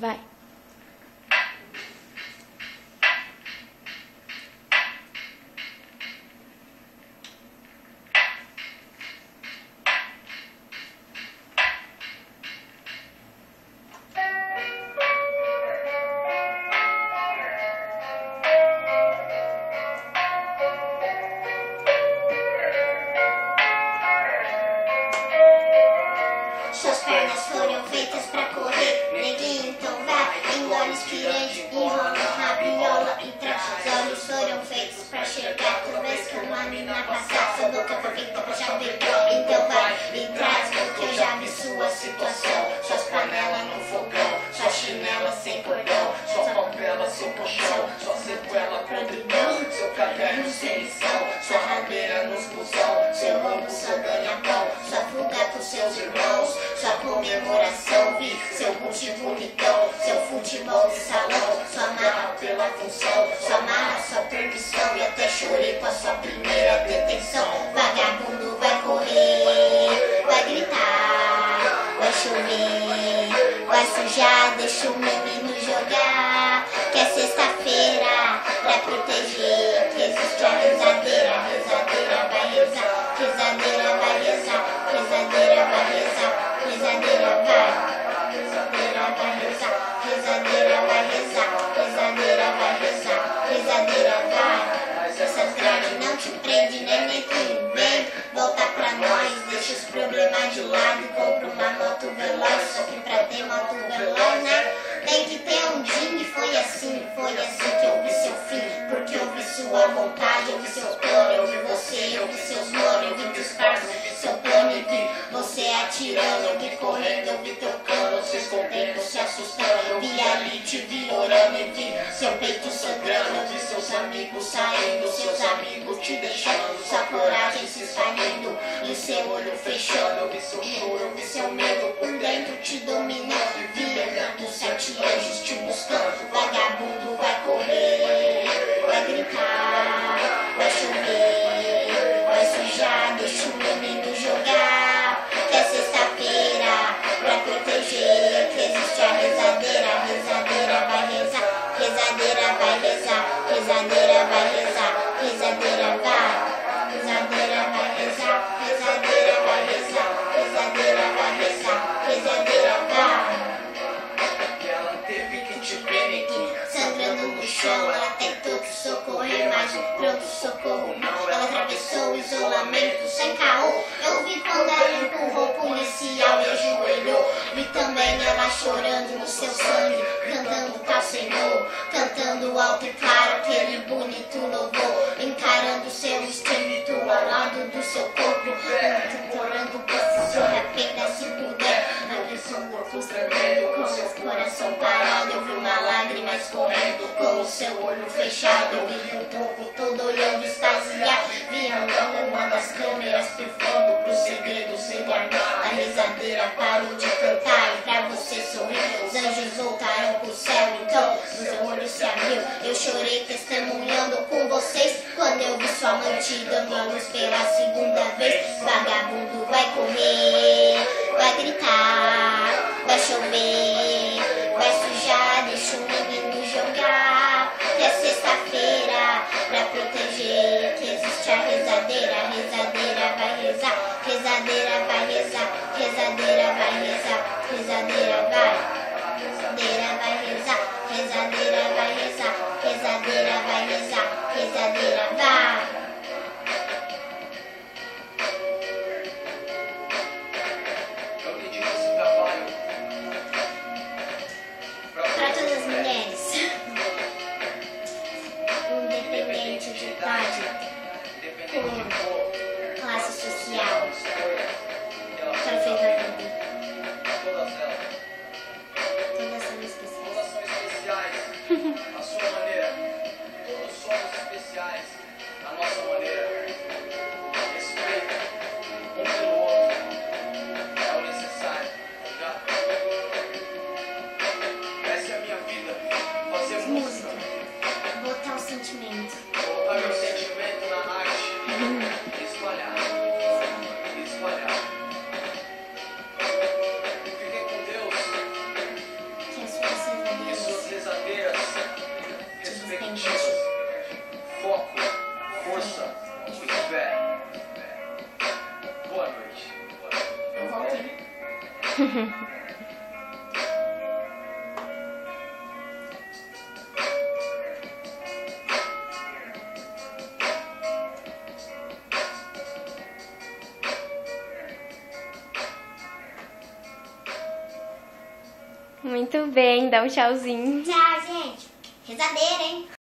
Vai. Suas pernas foram feitas pra correr, neguinho, então vá. Engole espirante, enrola, rabiola e traz. Os olhos foram feitos pra enxergar. Tu vês que uma mina passar, sua boca foi feita pra já beber. Então vai e traz, porque eu já vi sua situação. Suas panelas no fogão, sua chinela sem cordão, sua papela sem colchão, sua sequela podridão, seu caderno sem lição, sua rabeira nos busão, seu roubo, seu ganha-pão, sua fuga com seus irmãos, sua comemoração, vi seu Gucci bonitão, seu futebol de salão, sua marra pela função, sua marra, sua permissão, e até chorei com a sua primeira detenção. Vagabundo vai correr, vai gritar, vai chover, vai sujar, deixa o menino jogar, que é sexta-feira, pra proteger, que existe a rezadeira, rezadeira vai rezar, rezadeira vai rezar, rezadeira vai rezar, rezadeira vai. Rezadeira vai rezar, rezadeira vai rezar, rezadeira vai rezar, rezadeira vai. Essas grades não te prende, nem te vem. Volta pra nós, deixa os problemas de lado e compra uma moto veloz. Só que pra ter moto veloz, né? Tem que ter um ding. Foi assim que eu vi seu fim. Porque eu vi sua vontade, eu vi seus planos, eu vi você, eu vi seus manos, eu vi teus carros, eu vi seu plano e vi você atirando, eu vi correndo, eu vi teu cano, se escondendo, se assustando, eu vi ali, te vi orando e vi seu peito sangrando, eu vi seus amigos saindo, seus amigos te deixando, sua coragem se espalhando e seu olho fechando, eu vi seu choro, eu vi seu medo por dentro te dominando e vi pegando 7 anjos te buscando. Vagabundo vai correr, vai gritar, vai chover, vai sujar, deixa o menino jogar, que é sexta-feira, pra proteger, que existe a rezadeira, rezadeira vai rezar, rezadeira vai rezar, rezadeira vai rezar, rezadeira vai. Rezadeira vai rezar, rezadeira vai rezar, rezadeira vai rezar, rezadeira vai. Ela teve que te permitir, sangrando no chão, ela tentou te socorrer, mas o pronto socorro não. Ela atravessou o isolamento sem caô. Eu vi quando ela empurrou o policial e ajoelhou. Vi também ela chorando no seu sangue, cantando tal Senhor, cantando alto e claro aquele bonito louvor, encarando seu espírito ao lado do seu corpo, orando por se arrependa se puder. Eu vi seu corpo tremendo, com seu coração parado, eu vi uma lágrima escorrendo, com o seu olho fechado, eu vi o povo todo olhando extasiado, vi andando uma das câmeras pifando pro segredo se guardar. A rezadeira parou de cantar e pra você sorrir, os anjos voltaram pro céu, então o seu olho se abriu. Eu chorei testemunhando com vocês quando eu vi sua amante dando a luz pela segunda vez. Vagabundo vai correr, vai gritar, vai chover, vai sujar, deixa o menino jogar, que é sexta-feira, pra proteger, que existe a rezadeira, rezadeira vai rezar, rezadeira vai rezar, rezadeira vai rezar, rezadeira vai. Rezadeira vai rezar, rezadeira vai rezar, rezadeira vai rezar, rezadeira vai. Eu dedico esse trabalho Para todas as mulheres, independente de idade, cor, classe social, quero fez a vida. todas elas. Todas são especiais. Todas são especiais. Muito bem, dá um tchauzinho. Tchau, gente. Rezadeira, hein?